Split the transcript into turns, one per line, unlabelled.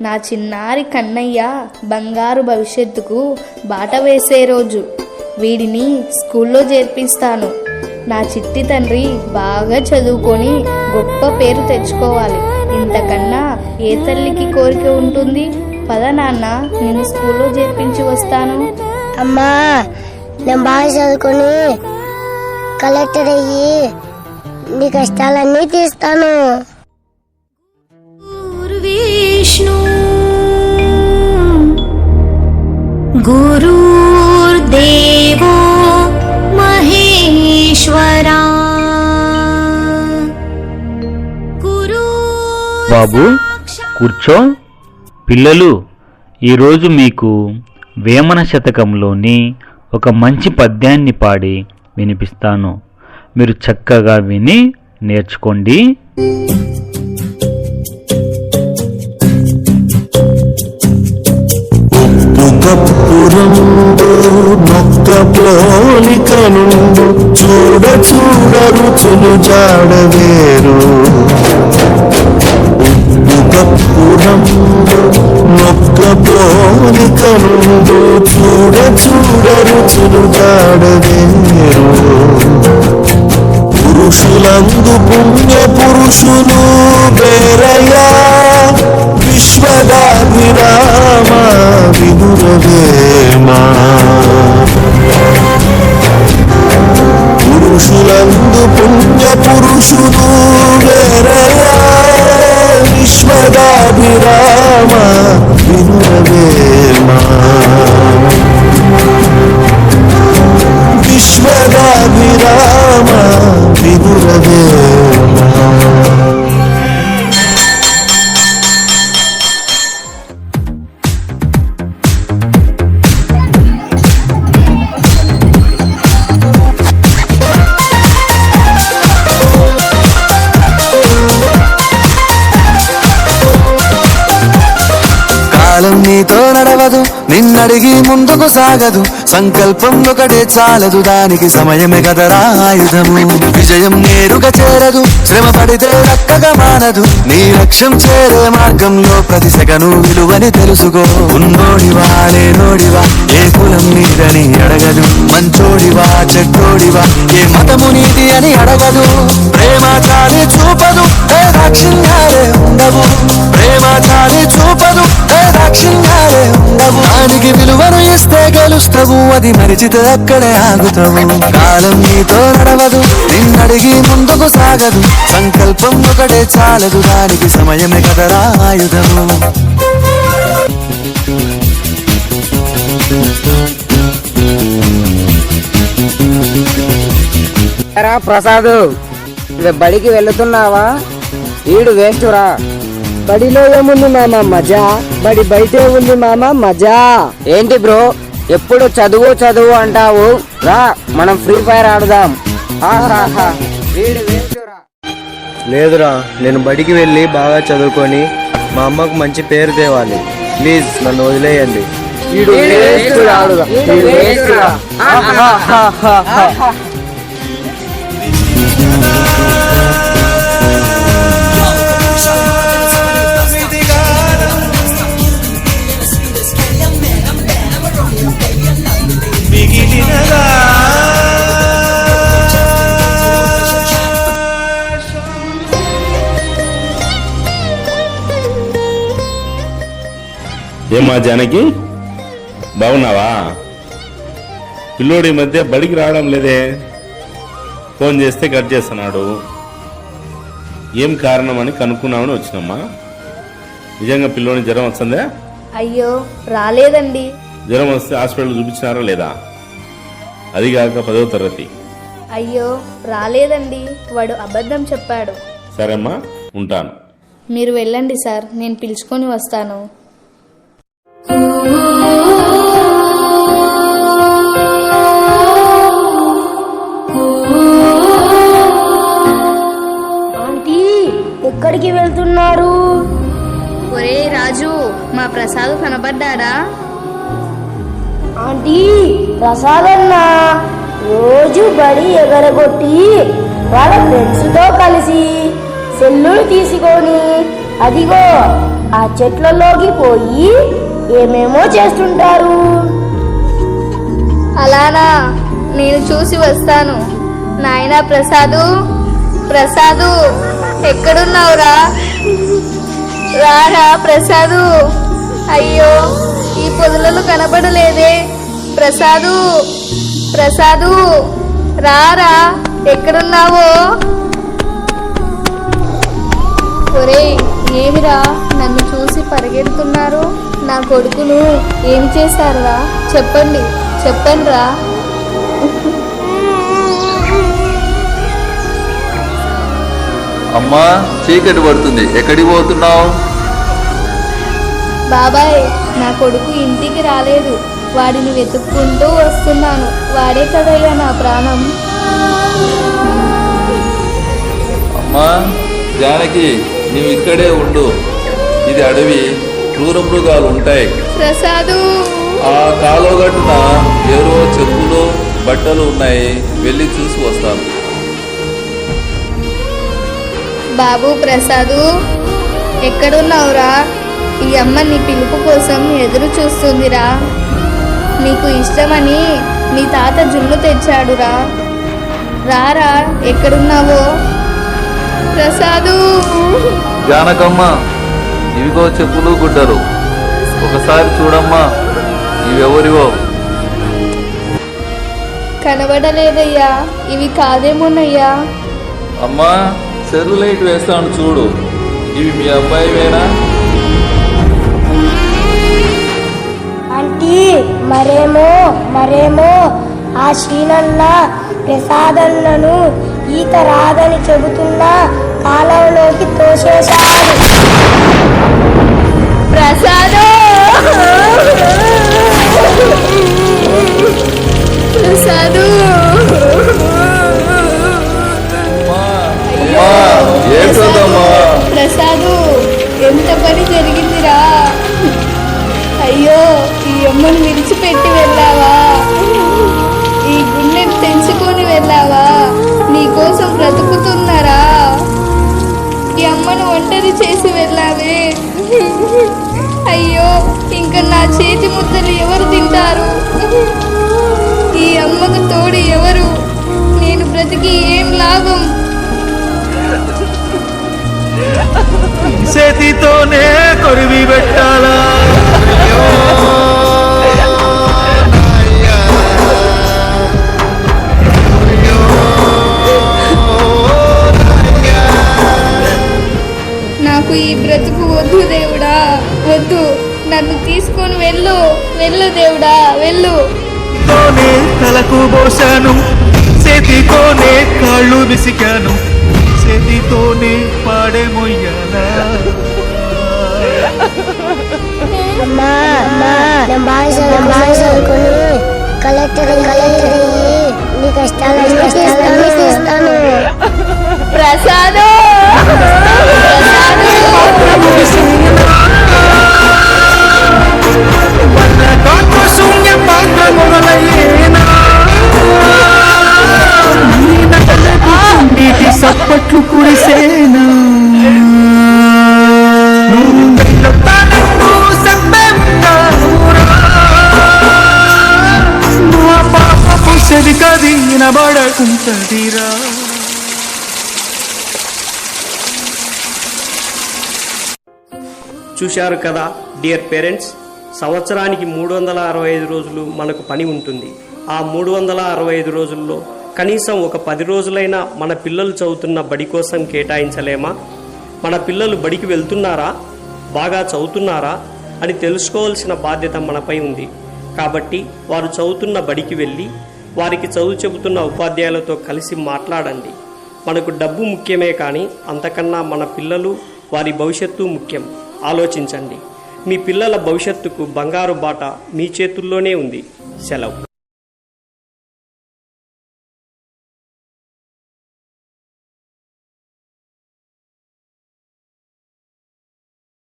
నా చిన్నారి కన్నయ్య బంగారు భవిష్యత్తుకు బాట వేసే రోజు. వీడిని స్కూల్లో చేర్పిస్తాను. నా చిట్టి తండ్రి బాగా చదువుకొని గొప్ప పేరు తెచ్చుకోవాలి. ఇంతకన్నా ఏ తల్లికి కోరిక ఉంటుంది? పద నాన్న, నేను స్కూల్లో చేర్పించి వస్తాను.
అమ్మా, నేను బాగా చదువుకొని కలెక్టర్ అయ్యి నీ కష్టాలన్నీ తీస్తాను.
విష్ణు గురుర్దేవో మహేశ్వరా.
బాబు కూర్చో. పిల్లలు, ఈరోజు మీకు వేమన శతకంలోని ఒక మంచి పద్యాన్ని పాడి వినిపిస్తాను. మీరు చక్కగా విని నేర్చుకోండి.
చూడ చూడ రుచులు జాడవేరు, నొక్క పోలికనుండు చూడ చూడ రుచులు జాడవేరు. పురుషులందు పుణ్య పురుషులు వేరయ్యా, విశ్వదాభిరామ విదురవేమా. పురుషులందు పుణ్య పురుషులు వేరయ్యా, విశ్వదాభిరామ విదురవేమా. విశ్వదాభిరామ విదురవేమా. కాలం నీతో నడవదు, నిన్నడిగి ముందుకు సాగదు. సంకల్పం ఒకటే చాలదు, దానికి సమయమే కదరా ఆయుధము. విజయం నేరుగా చేరదు, శ్రమ పడితే రక్కగా మానదు. నీ లక్ష్యం చేరే మార్గంలో ప్రతి సెకను విలువని తెలుసుకో. ఉన్నోడివా లేనోడివా, ఏ కులం నీదని అడగదు. మంచోడివా చెడ్డోడివా, ఏ మతము నీది అని అడగదు. ప్రేమ చాలి చూపదు, ఏ దాక్షిణ్యాలే ఉండవు. ప్రేమ చాలి చూపదు, ఏ దాక్షిణ్యాలే ఉండవు. దానికి విలువను ఇస్తే గెలుస్తావు, అది మరిచితే అక్కడే ఆగుతావు. కాలం నీతో నడవదు, నిన్నడిగి ముందుకు సాగదు. సంకల్పం ఒకటే చాలదు, దానికి సమయమే కదరా ఆయుధము.
ప్రసాద్, బడికి వెళ్తున్నావా? ఈడు వేస్టురా.
బడిలో ఏముంది మామ మజా, బడి బయటే ఉంది మామ మజా.
ఏంటి బ్రో, ఎప్పుడు చదువు చదువు అంటావు? రా, మనం ఫ్రీ ఫైర్ ఆడుదాం. వీడు వేస్టురా.
లేదురా, నేను బడికి వెళ్ళి బాగా చదువుకొని మా అమ్మకు మంచి పేరు తేవాలి. ప్లీజ్ నన్ను వదిలేయండి.
ఏమా జానకి, బాగున్నావా? పిల్లోడి మధ్య బడికి రావడం లేదే. ఫోన్ చేస్తే కట్ చేస్తున్నాడు. ఏం కారణం అని కనుక్కున్నామని వచ్చినమ్మా. నిజంగా పిల్లోని జ్వరం వస్తుందా?
అయ్యో రాలేదండి.
జ్వరం వస్తే హాస్పిటల్ చూపించినారా లేదా? అదిగాక 10వ తరగతి.
అయ్యో రాలేదండి, వాడు అబద్ధం చెప్పాడు.
సరేమ్మా, ఉంటాను.
మీరు వెళ్ళండి సార్, నేను పిలుచుకొని వస్తాను.
ఆంటీ, ఎక్కడికి వెళ్తున్నారు?
ఒరే రాజు, మా ప్రసాద్ కనబడ్డాడా?
ఆంటీ, ప్రసాద్ అన్న రోజు బడి ఎగరగొట్టి వాళ్ళ ఫ్రెండ్స్ తో కలిసి సెల్లులు తీసుకొని అదిగో ఆ చెట్లలోకి పోయి ఏమేమో చేస్తుంటారు.
అలానా, నేను చూసి వస్తాను. నాయనా ప్రసాదు, ప్రసాదు ఎక్కడున్నావురా? రారా ప్రసాదు. అయ్యో, ఈ పొదలలో కనబడలేదే. ప్రసాదు, ప్రసాదు రారా, ఎక్కడున్నావో? ఒరేయ్, ఏమిరా నన్ను చూసి పరిగెడుతున్నారు? నా కొడుకును ఏమి చేశారురా? చెప్పండి, చెప్పండిరా.
అమ్మా, చీకటి పడుతుంది, ఎక్కడికి పోతున్నావు?
బాబాయ్, నా కొడుకు ఇంటికి రాలేదు. వాడిని వెతుక్కుంటూ వస్తున్నాను. వాడే కదయ్యా నా ప్రాణం.
అమ్మా జానకి, నీవు ఇక్కడే ఉండు. ఇది అడవి, క్రూర మృగాలు ఉంటాయి.
ప్రసాదు,
ఆ కాలువగట్టున ఎవరో చెప్పులు బట్టలు ఉన్నాయి, వెళ్ళి చూసి వస్తాను.
బాబు ప్రసాదు, ఎక్కడున్నావురా? ఈ అమ్మ నీ పిలుపు కోసం ఎదురు చూస్తుందిరా. నీకు ఇష్టమని నీ తాత జున్ను తెచ్చాడురా. రారా, ఎక్కడున్నావో? ప్రసాదు.
జానకమ్మ, ఇవిగో చెప్పులు గుడ్డలు, ఒకసారి చూడమ్మా, ఇవెవరివో?
కనబడలేదయ్యా, ఇవి కాదేమోనయ్యా.
అమ్మా, సెల్లులైట్ వేస్తాను చూడు, ఇవి మీ అబ్బాయివేనా?
ఆంటీ, మరేమో ఆ శ్రీనన్న ప్రసాదన్నను ఈత రాదని చెబుతున్నా కాలంలోకి తోసేశాడు.
ప్రసాదు, ప్రసాదు. ప్రసాదు, ఎంత పని జరిగిందిరా. అయ్యో, ఈ అమ్మను విడిచిపెట్టి వెళ్ళావా? ఈ గుండెను తెంచుకొని వెళ్ళావా? నీకోసం బ్రతుకుతున్నారా? ఈ అమ్మను ఒంటరి చేసి వెళ్ళావే. అయ్యో, ఇంకా నా చేతి ముద్దలు ఎవరు తింటారు? ఈ అమ్మకు తోడు ఎవరు? నేను బ్రతికి ఏం లాభం?
చేతితోనే కొరివి పెట్టాలా?
నాకు ఈ బ్రతుకు వద్దు దేవుడా, వద్దు. నన్ను తీసుకొని వెళ్ళు, వెళ్ళు దేవుడా, వెళ్ళు.
తలకు పోసాను, చేతితోనే కాళ్ళు విసికాను, చేతితోనే పాడే మొయ్యాలా?
అమ్మా, నేను బాగా చదువుకొని కలెక్టర్ నీ కష్టాలు తీస్తాను.
ప్రసాదు,
సప్పట్లు కురిసేనా? కది నబడకుంటదిరా.
చూశారు కదా డియర్ పేరెంట్స్, సంవత్సరానికి 365 రోజులు మనకు పని ఉంటుంది. ఆ 365 రోజుల్లో కనీసం ఒక 10 రోజులైనా మన పిల్లలు చదువుతున్న బడి కోసం కేటాయించలేమా? మన పిల్లలు బడికి వెళ్తున్నారా, బాగా చదువుతున్నారా అని తెలుసుకోవాల్సిన బాధ్యత మనపై ఉంది. కాబట్టి వారు చదువుతున్న బడికి వెళ్ళి వారికి చదువు చెబుతున్న ఉపాధ్యాయులతో కలిసి మాట్లాడండి. మనకు డబ్బు ముఖ్యమే కానీ అంతకన్నా మన పిల్లలు, వారి భవిష్యత్తు ముఖ్యం. ఆలోచించండి. మీ పిల్లల భవిష్యత్తుకు బంగారు బాట మీ చేతుల్లోనే ఉంది. సెలవు.